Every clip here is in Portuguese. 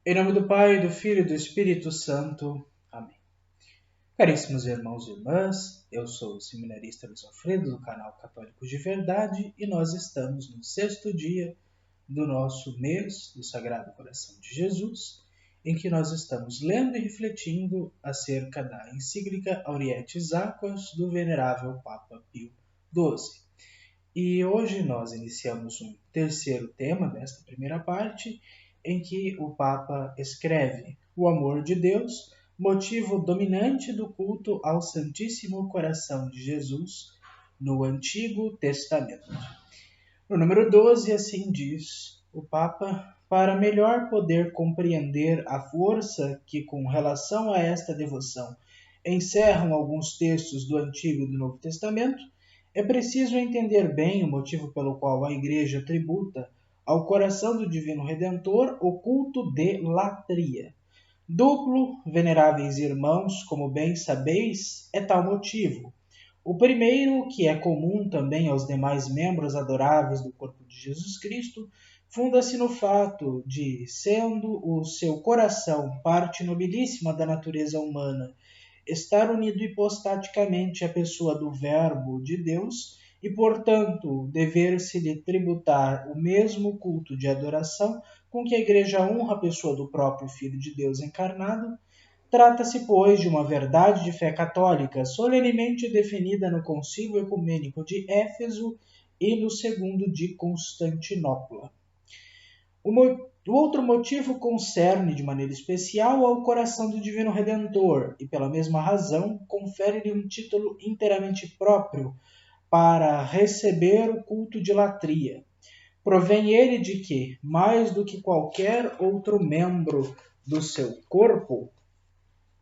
Em nome do Pai, do Filho e do Espírito Santo. Amém. Caríssimos irmãos e irmãs, eu sou o seminarista Luiz Alfredo, do canal Católicos de Verdade, e nós estamos no 6º dia do nosso mês do Sagrado Coração de Jesus, em que nós estamos lendo e refletindo acerca da encíclica Aurietis Aquas do Venerável Papa Pio XII. E hoje nós iniciamos um terceiro tema desta primeira parte, em que o Papa escreve: o amor de Deus, motivo dominante do culto ao Santíssimo Coração de Jesus no Antigo Testamento. No número 12, assim diz o Papa: para melhor poder compreender a força que, com relação a esta devoção, encerram alguns textos do Antigo e do Novo Testamento, é preciso entender bem o motivo pelo qual a Igreja tributa ao coração do Divino Redentor o culto de latria. Duplo, veneráveis irmãos, como bem sabeis, é tal motivo. O primeiro, que é comum também aos demais membros adoráveis do corpo de Jesus Cristo, funda-se no fato de, sendo o seu coração parte nobilíssima da natureza humana, estar unido hipostaticamente à pessoa do Verbo de Deus e, portanto, dever-se-lhe tributar o mesmo culto de adoração com que a Igreja honra a pessoa do próprio Filho de Deus encarnado. Trata-se, pois, de uma verdade de fé católica solenemente definida no Concílio Ecumênico de Éfeso e no segundo de Constantinopla. O outro motivo concerne de maneira especial ao coração do Divino Redentor e, pela mesma razão, confere-lhe um título inteiramente próprio para receber o culto de latria. Provém ele de que, mais do que qualquer outro membro do seu corpo,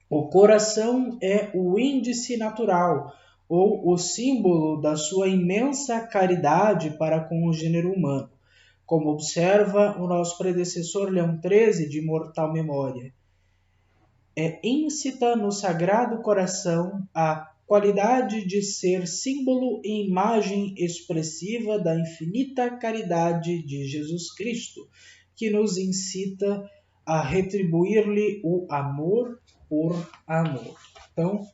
o coração é o índice natural ou o símbolo da sua imensa caridade para com o gênero humano, como observa o nosso predecessor Leão XIII de imortal memória. É íncita no Sagrado Coração a qualidade de ser símbolo e imagem expressiva da infinita caridade de Jesus Cristo, que nos incita a retribuir-lhe o amor por amor. Então,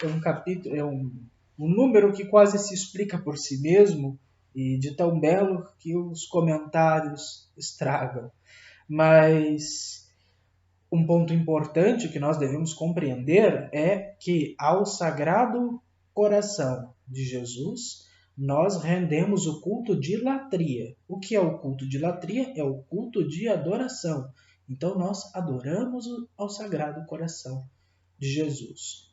é um capítulo, é um número que quase se explica por si mesmo e de tão belo que os comentários estragam. Mas um ponto importante que nós devemos compreender é que ao Sagrado Coração de Jesus nós rendemos o culto de latria. O que é o culto de latria? É o culto de adoração. Então nós adoramos ao Sagrado Coração de Jesus.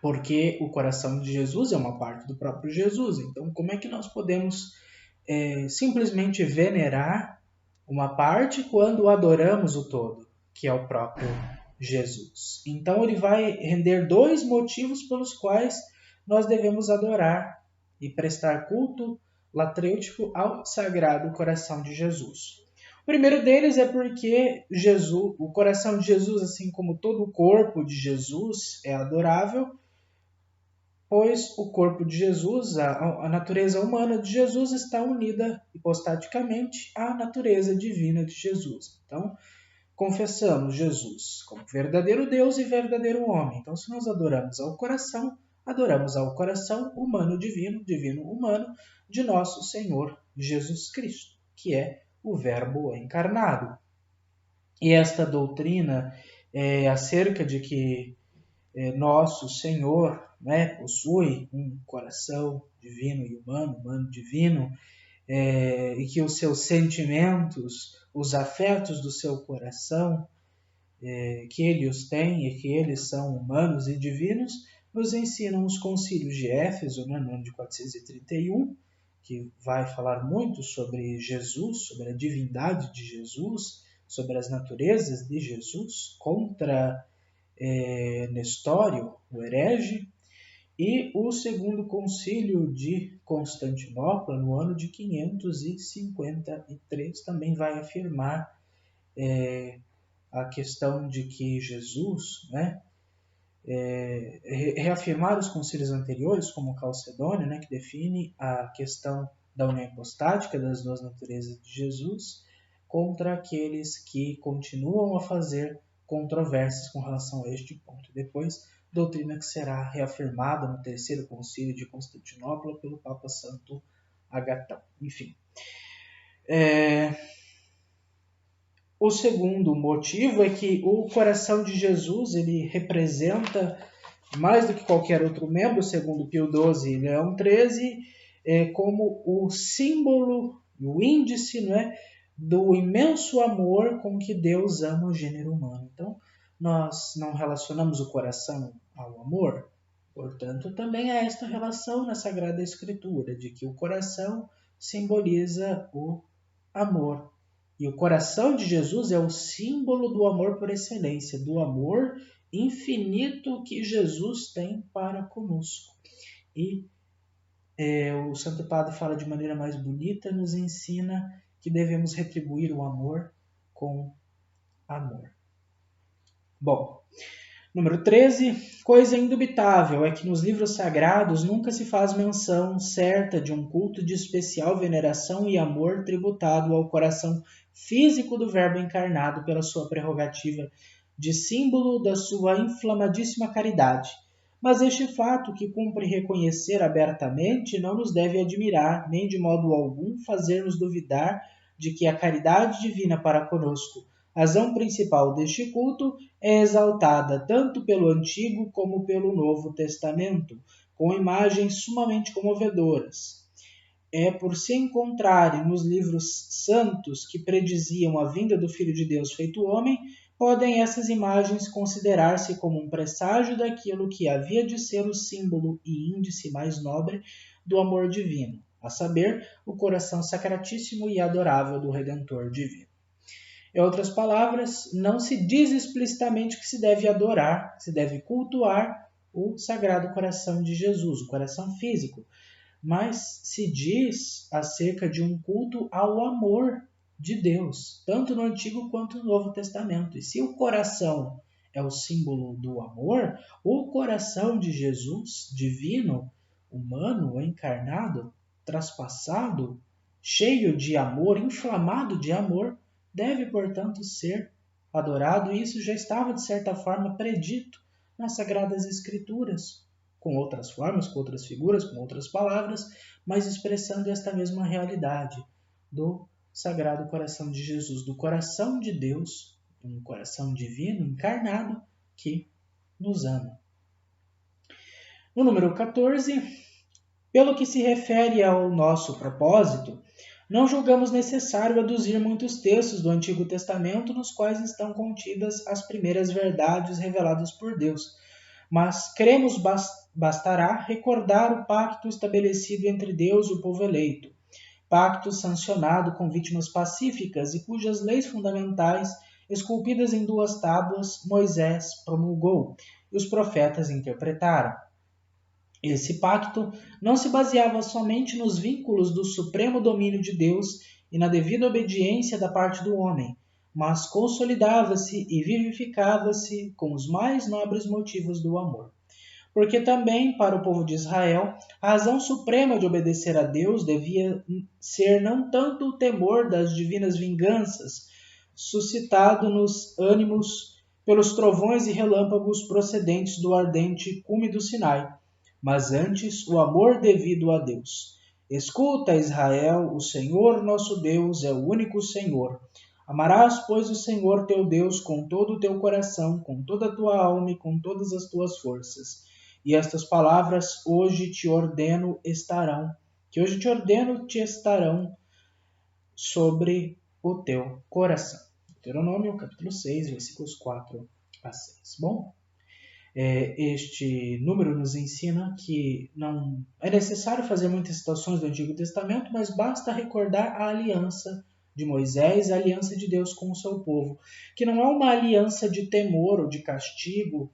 Porque o coração de Jesus é uma parte do próprio Jesus. Então como é que nós podemos simplesmente venerar uma parte quando adoramos o todo, que é o próprio Jesus? Então ele vai render dois motivos pelos quais nós devemos adorar e prestar culto latrêutico ao Sagrado Coração de Jesus. O primeiro deles é porque Jesus, o coração de Jesus, assim como todo o corpo de Jesus, é adorável, pois o corpo de Jesus, a natureza humana de Jesus está unida hipostaticamente à natureza divina de Jesus. Então, confessamos Jesus como verdadeiro Deus e verdadeiro homem. Então, se nós adoramos ao coração humano divino, divino humano, de nosso Senhor Jesus Cristo, que é o Verbo encarnado. E esta doutrina acerca de que nosso Senhor possui um coração divino e humano, humano divino, e que os seus sentimentos, os afetos do seu coração, que ele os tem e que eles são humanos e divinos, nos ensinam os concílios de Éfeso, no ano de 431, que vai falar muito sobre Jesus, sobre a divindade de Jesus, sobre as naturezas de Jesus, contra Nestório, o herege, e o segundo concílio de Constantinopla, no ano de 553, também vai afirmar a questão de que Jesus, reafirmar os concílios anteriores, como o Calcedônio, que define a questão da união hipostática das duas naturezas de Jesus, contra aqueles que continuam a fazer controvérsias com relação a este ponto. Depois, doutrina que será reafirmada no Terceiro Concílio de Constantinopla pelo Papa Santo Agatão. Enfim. O segundo motivo é que o coração de Jesus ele representa, mais do que qualquer outro membro, segundo Pio XII e Leão XIII, como o símbolo, o índice, do imenso amor com que Deus ama o gênero humano. Então, nós não relacionamos o coração ao amor, portanto, também há esta relação na Sagrada Escritura, de que o coração simboliza o amor. E o coração de Jesus é o símbolo do amor por excelência, do amor infinito que Jesus tem para conosco. E o Santo Padre fala de maneira mais bonita, nos ensina que devemos retribuir o amor com amor. Bom, número 13. Coisa indubitável é que nos livros sagrados nunca se faz menção certa de um culto de especial veneração e amor tributado ao coração físico do Verbo encarnado pela sua prerrogativa de símbolo da sua inflamadíssima caridade. Mas este fato, que cumpre reconhecer abertamente, não nos deve admirar, nem de modo algum fazer-nos duvidar de que a caridade divina para conosco, razão principal deste culto, é exaltada tanto pelo Antigo como pelo Novo Testamento, com imagens sumamente comovedoras. É por se encontrarem nos livros santos que prediziam a vinda do Filho de Deus feito homem, podem essas imagens considerar-se como um presságio daquilo que havia de ser o símbolo e índice mais nobre do amor divino, a saber, o coração sacratíssimo e adorável do Redentor divino. Em outras palavras, não se diz explicitamente que se deve adorar, se deve cultuar o Sagrado Coração de Jesus, o coração físico, mas se diz acerca de um culto ao amor de Deus, tanto no Antigo quanto no Novo Testamento. E se o coração é o símbolo do amor, o coração de Jesus, divino, humano, encarnado, traspassado, cheio de amor, inflamado de amor, deve, portanto, ser adorado, e isso já estava, de certa forma, predito nas Sagradas Escrituras, com outras formas, com outras figuras, com outras palavras, mas expressando esta mesma realidade do Sagrado Coração de Jesus, do coração de Deus, um coração divino, encarnado, que nos ama. No número 14, pelo que se refere ao nosso propósito, não julgamos necessário aduzir muitos textos do Antigo Testamento nos quais estão contidas as primeiras verdades reveladas por Deus, mas cremos bastará recordar o pacto estabelecido entre Deus e o povo eleito, pacto sancionado com vítimas pacíficas e cujas leis fundamentais, esculpidas em 2 tábuas, Moisés promulgou e os profetas interpretaram. Esse pacto não se baseava somente nos vínculos do supremo domínio de Deus e na devida obediência da parte do homem, mas consolidava-se e vivificava-se com os mais nobres motivos do amor. Porque também, para o povo de Israel, a razão suprema de obedecer a Deus devia ser não tanto o temor das divinas vinganças, suscitado nos ânimos pelos trovões e relâmpagos procedentes do ardente cume do Sinai, mas antes o amor devido a Deus. Escuta, Israel, o Senhor nosso Deus é o único Senhor. Amarás, pois, o Senhor teu Deus com todo o teu coração, com toda a tua alma e com todas as tuas forças. E estas palavras hoje te ordeno estarão sobre o teu coração. Deuteronômio, capítulo 6, versículos 4 a 6. Bom, este número nos ensina que não é necessário fazer muitas citações do Antigo Testamento, mas basta recordar a aliança de Moisés, a aliança de Deus com o seu povo, que não é uma aliança de temor ou de castigo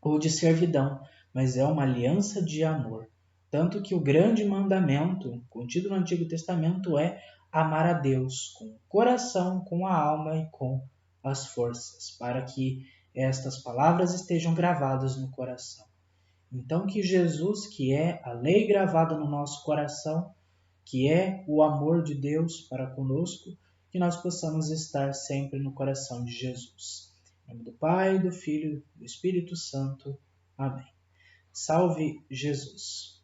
ou de servidão, mas é uma aliança de amor. Tanto que o grande mandamento contido no Antigo Testamento é amar a Deus com o coração, com a alma e com as forças, para que estas palavras estejam gravadas no coração. Então que Jesus, que é a lei gravada no nosso coração, que é o amor de Deus para conosco, que nós possamos estar sempre no coração de Jesus. Em nome do Pai, do Filho e do Espírito Santo. Amém. Salve Jesus!